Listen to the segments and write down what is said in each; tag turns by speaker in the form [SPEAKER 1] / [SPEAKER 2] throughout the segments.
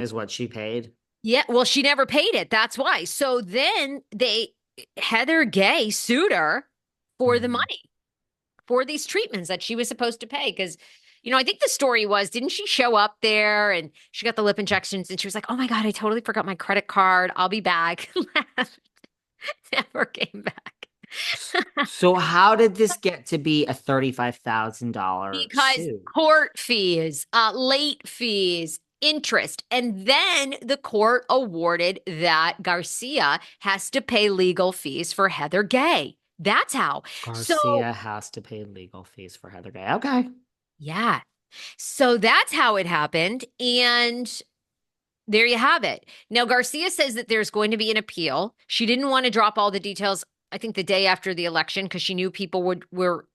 [SPEAKER 1] is what she paid.
[SPEAKER 2] Yeah, well, she never paid it. That's why. So then Heather Gay sued her for the
[SPEAKER 1] Mhm.
[SPEAKER 2] money for these treatments that she was supposed to pay. Because, I think the story was, didn't she show up there and she got the lip injections and she was like, oh my God, I totally forgot my credit card. I'll be back. Never came back.
[SPEAKER 1] So how did this get to be a $35,000
[SPEAKER 2] Because
[SPEAKER 1] suit?
[SPEAKER 2] court fees, late fees, interest. And then the court awarded that Garcia has to pay legal fees for Heather Gay. That's how. So,
[SPEAKER 1] Garcia has to pay legal fees for Heather Gay. Okay.
[SPEAKER 2] yeah. So that's how it happened. And there you have it. Now, Garcia says that there's going to be an appeal. She didn't want to drop all the details, I think, the day after the election because she knew people were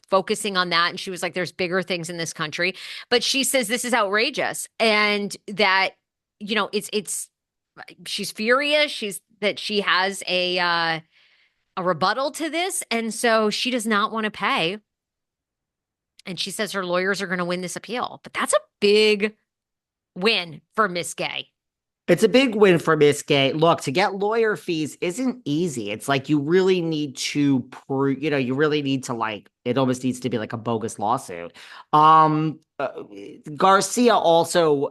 [SPEAKER 2] focusing on that. And she was like, there's bigger things in this country. But she says this is outrageous and that, it's she's furious. She has a rebuttal to this. And so she does not want to pay. And she says her lawyers are going to win this appeal. But that's a big win for Miss Gay.
[SPEAKER 1] It's a big win for Miss Gay. Look, to get lawyer fees isn't easy. It's like you really need to prove, you really need to like, it almost needs to be like a bogus lawsuit. Um, uh, Garcia also,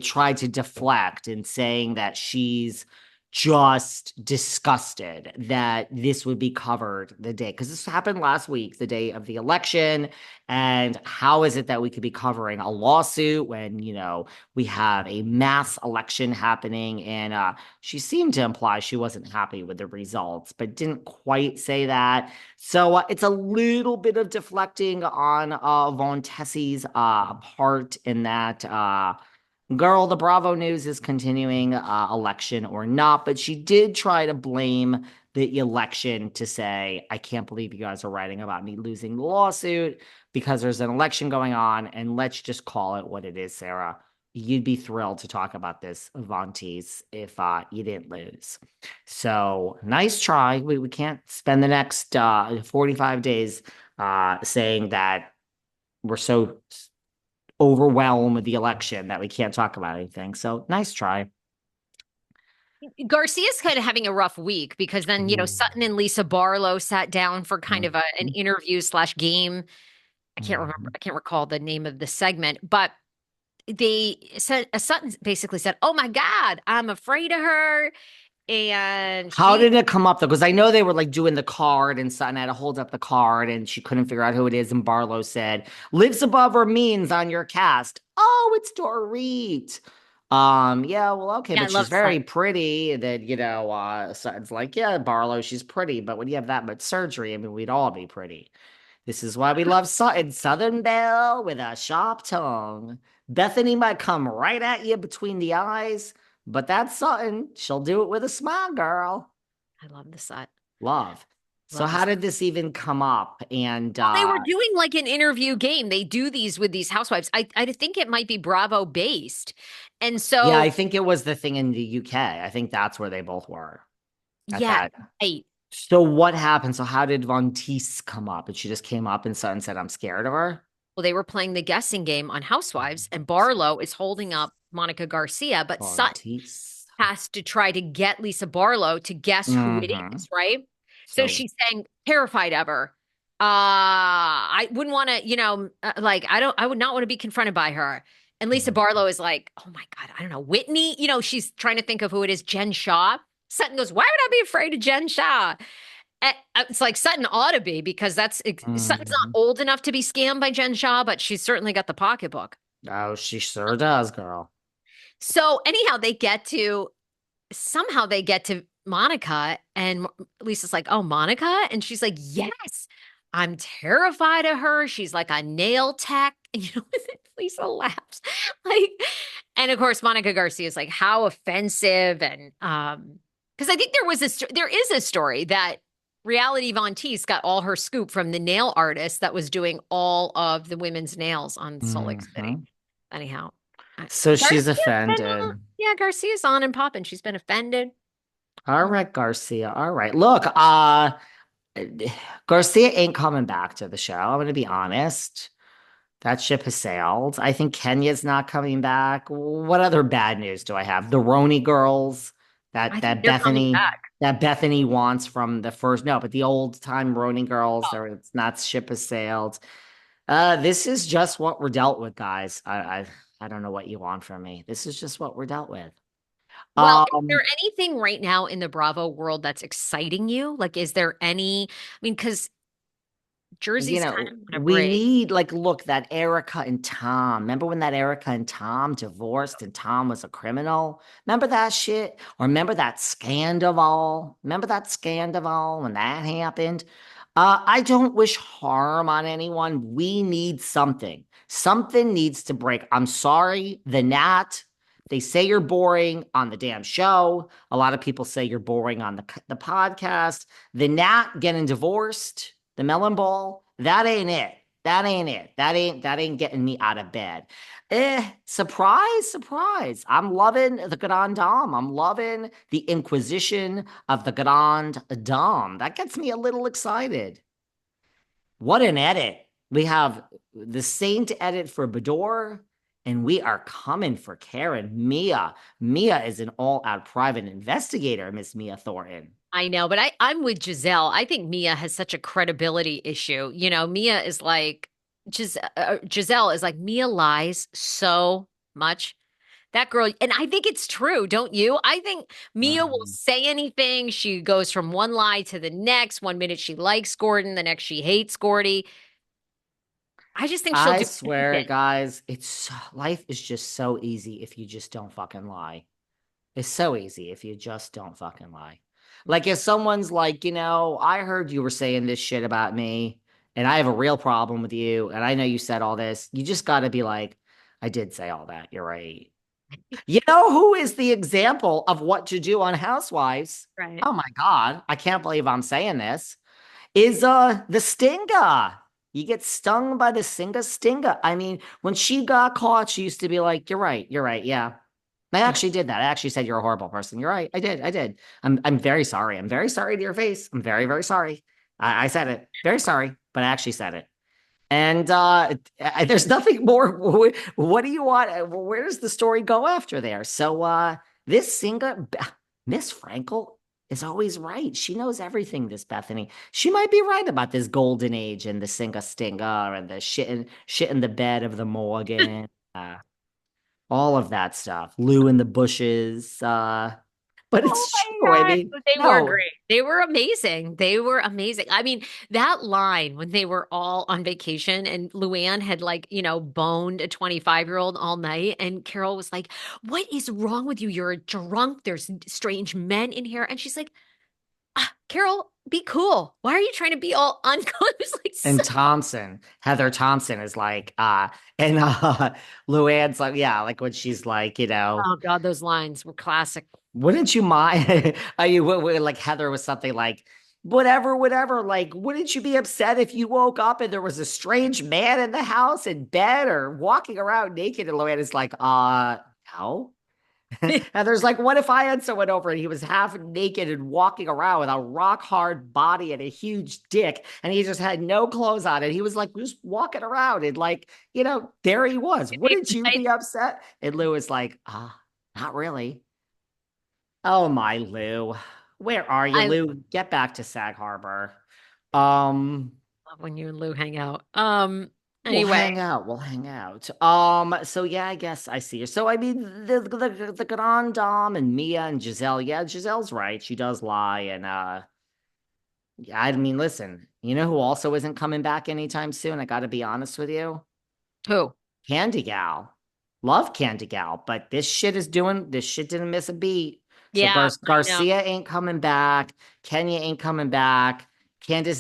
[SPEAKER 1] tried to deflect in saying that she's just disgusted that this would be covered the day, because this happened last week, the day of the election. And how is it that we could be covering a lawsuit when, we have a mass election happening? And she seemed to imply she wasn't happy with the results, but didn't quite say that. So it's a little bit of deflecting on Von Tessie's part in that. Girl, the Bravo News is continuing election or not, but she did try to blame the election to say, I can't believe you guys are writing about me losing the lawsuit because there's an election going on. And let's just call it what it is, Sarah. You'd be thrilled to talk about this, Von Teese, if you didn't lose. So nice try. We can't spend the next 45 days saying that we're so overwhelmed with the election that we can't talk about anything. So nice try.
[SPEAKER 2] Garcia's kind of having a rough week because then,
[SPEAKER 1] Ooh.
[SPEAKER 2] Sutton and Lisa Barlow sat down for kind of an
[SPEAKER 1] Mhm.
[SPEAKER 2] interview slash game. I can't remember,
[SPEAKER 1] Mhm.
[SPEAKER 2] I can't recall the name of the segment, but they said Sutton basically said, oh my God, I'm afraid of her. And
[SPEAKER 1] How
[SPEAKER 2] she,
[SPEAKER 1] did it come up though? Because I know they were like doing the card and Sutton had to hold up the card and she couldn't figure out who it is. And Barlow said, lives above her means on your cast. Oh, it's Dorit. Yeah, well, okay,
[SPEAKER 2] yeah, I
[SPEAKER 1] but she's
[SPEAKER 2] love
[SPEAKER 1] very
[SPEAKER 2] Sutton.
[SPEAKER 1] pretty. That, Sutton's like, yeah, Barlow, she's pretty, but when you have that much surgery, I mean, we'd all be pretty. This is why we love Sutton. Southern Belle with a sharp tongue. Bethenny might come right at you between the eyes, but that's Sutton. She'll do it with a smile, girl.
[SPEAKER 2] I love the Sutton.
[SPEAKER 1] Love. So
[SPEAKER 2] Love the
[SPEAKER 1] how
[SPEAKER 2] Sutton.
[SPEAKER 1] did this even come up? And
[SPEAKER 2] Well, they were doing like an interview game. They do these with these housewives. I think it might be Bravo based. And
[SPEAKER 1] yeah, I
[SPEAKER 2] so,
[SPEAKER 1] think it was the thing in the UK. I think that's where they both were at
[SPEAKER 2] yeah,
[SPEAKER 1] that.
[SPEAKER 2] right.
[SPEAKER 1] So what happened? So how did Von Teese come up? And she just came up and Sutton said, I'm scared of her.
[SPEAKER 2] Well, they were playing the guessing game on Housewives, and Barlow is holding up Monica Garcia, but
[SPEAKER 1] Von
[SPEAKER 2] Sutton
[SPEAKER 1] Teese.
[SPEAKER 2] has to try to get Lisa Barlow to guess who it
[SPEAKER 1] Mm-hmm.
[SPEAKER 2] is, right? So
[SPEAKER 1] So
[SPEAKER 2] she's saying, terrified of her. I wouldn't want to, like, I would not want to be confronted by her. And Lisa
[SPEAKER 1] mm,
[SPEAKER 2] Barlow is like, oh my God, I don't know, Whitney, she's trying to think of who it is, Jen Shaw. Sutton goes, why would I be afraid of Jen Shaw? It's like Sutton ought to be because Sutton's not
[SPEAKER 1] mhm.
[SPEAKER 2] old enough to be scammed by Jen Shaw, but she's certainly got the pocketbook.
[SPEAKER 1] Oh, she sure does, girl.
[SPEAKER 2] So anyhow, somehow they get to Monica, and Lisa's like, "Oh, Monica," and she's like, "Yes, I'm terrified of her. She's like a nail tech." Lisa laughs like, and of course, Monica Garcia is like, "How offensive!" And because I think there is a story that Reality Von Teese got all her scoop from the nail artist that was doing all of the women's nails on Salt Lake City.
[SPEAKER 1] Hmm.
[SPEAKER 2] Anyhow,
[SPEAKER 1] So she's
[SPEAKER 2] Garcia's been,
[SPEAKER 1] offended.
[SPEAKER 2] yeah, Garcia's on and popping. She's been offended.
[SPEAKER 1] All right, Garcia. All right. Look, Garcia ain't coming back to the show. I'm gonna be honest. That ship has sailed. I think Kenya's not coming back. What other bad news do I have? The Roni girls
[SPEAKER 2] I
[SPEAKER 1] that
[SPEAKER 2] think
[SPEAKER 1] that
[SPEAKER 2] they're coming
[SPEAKER 1] Bethenny
[SPEAKER 2] back.
[SPEAKER 1] that Bethenny wants from the first. No, but the old time Roni girls.
[SPEAKER 2] Oh.
[SPEAKER 1] There, it's not ship has sailed. This is just what we're dealt with, guys. I don't know what you want from me. This is just what we're dealt with.
[SPEAKER 2] Well, is there
[SPEAKER 1] Um,
[SPEAKER 2] anything right now in the Bravo world that's exciting you? Like, is there any? I mean, because Jersey's kind of on a
[SPEAKER 1] we
[SPEAKER 2] break.
[SPEAKER 1] need like look that Erica and Tom. Remember when that Erica and Tom divorced and Tom was a criminal? Remember that shit? Or remember that scandal? Remember that scandal when that happened? I don't wish harm on anyone. We need something. Something needs to break. I'm sorry, the Nat. They say you're boring on the damn show. A lot of people say you're boring on the podcast. The Nat getting divorced, the melon ball, that ain't it. That ain't it. That ain't getting me out of bed. Surprise, surprise. I'm loving the Grand Dame. I'm loving the Inquisition of the Grand Dame. That gets me a little excited. What an edit. We have the Saint edit for Bador, and we are coming for Karen. Mia. Mia is an all-out private investigator, Miss Mia Thornton.
[SPEAKER 2] I know, but I'm with Giselle. I think Mia has such a credibility issue. Mia is like Giselle is like Mia lies so much. That girl, and I think it's true, don't you? I think Mia will
[SPEAKER 1] Um,
[SPEAKER 2] say anything. She goes from one lie to the next. One minute she likes Gordon, the next she hates Gordy. I just think she'll
[SPEAKER 1] I
[SPEAKER 2] do
[SPEAKER 1] swear,
[SPEAKER 2] anything.
[SPEAKER 1] guys, life is just so easy if you just don't fucking lie. It's so easy if you just don't fucking lie. Like if someone's like, I heard you were saying this shit about me, and I have a real problem with you, and I know you said all this. You just got to be like, I did say all that. You're right. You know who is the example of what to do on Housewives?
[SPEAKER 2] Right.
[SPEAKER 1] Oh my God, I can't believe I'm saying this. Is the Stinger. You get stung by the Stinger. I mean, when she got caught, she used to be like, you're right, yeah. I actually did that. I actually said you're a horrible person. You're right. I did. I'm very sorry. I'm very sorry to your face. I'm very, very sorry. I said it. Very sorry, but I actually said it. And there's nothing more. What do you want? Where does the story go after there? So this singer, Miss Frankel, is always right. She knows everything, this Bethenny. She might be right about this golden age and the singer stinger and the shit in the bed of the Morgan. All of that stuff. Lou in the bushes. But
[SPEAKER 2] Oh
[SPEAKER 1] it's true. I
[SPEAKER 2] my
[SPEAKER 1] mean,
[SPEAKER 2] God. They were
[SPEAKER 1] no.
[SPEAKER 2] great. They were amazing. They were amazing. I mean, that line when they were all on vacation and Luann had like, boned a 25-year-old all night. And Carol was like, "What is wrong with you? You're drunk. There's strange men in here." And she's like, Carol, be cool. Why are you trying to be all uncool? It was like,
[SPEAKER 1] And Thompson, Heather Thompson is like, and Luann's like, yeah, like when she's like,
[SPEAKER 2] oh God, those lines were classic.
[SPEAKER 1] wouldn't you mind? Are you like Heather was something like, whatever, whatever. Like, wouldn't you be upset if you woke up and there was a strange man in the house in bed or walking around naked? And Luann is like, no. And there's like, what if I had someone over and he was half naked and walking around with a rock hard body and a huge dick, and he just had no clothes on, and he was like just walking around and like, there he was. Wouldn't you be upset? And Lou is like, not really. Oh my Lou, where are you,
[SPEAKER 2] I
[SPEAKER 1] Lou? Get back to Sag Harbor. Um,
[SPEAKER 2] love when you and Lou hang out.
[SPEAKER 1] We'll
[SPEAKER 2] Anyway,
[SPEAKER 1] hang out. We'll hang out. So yeah, I guess I see her. So I mean, the Grand Dame and Mia and Giselle. Yeah, Giselle's right. She does lie, and yeah. I mean, listen. You know who also isn't coming back anytime soon? I got to be honest with you.
[SPEAKER 2] who?
[SPEAKER 1] Candy Gal. Love Candy Gal, but this shit is doing. This shit didn't miss a beat. So
[SPEAKER 2] Yeah, I know.
[SPEAKER 1] Garcia ain't coming back. Kenya ain't coming back. Candace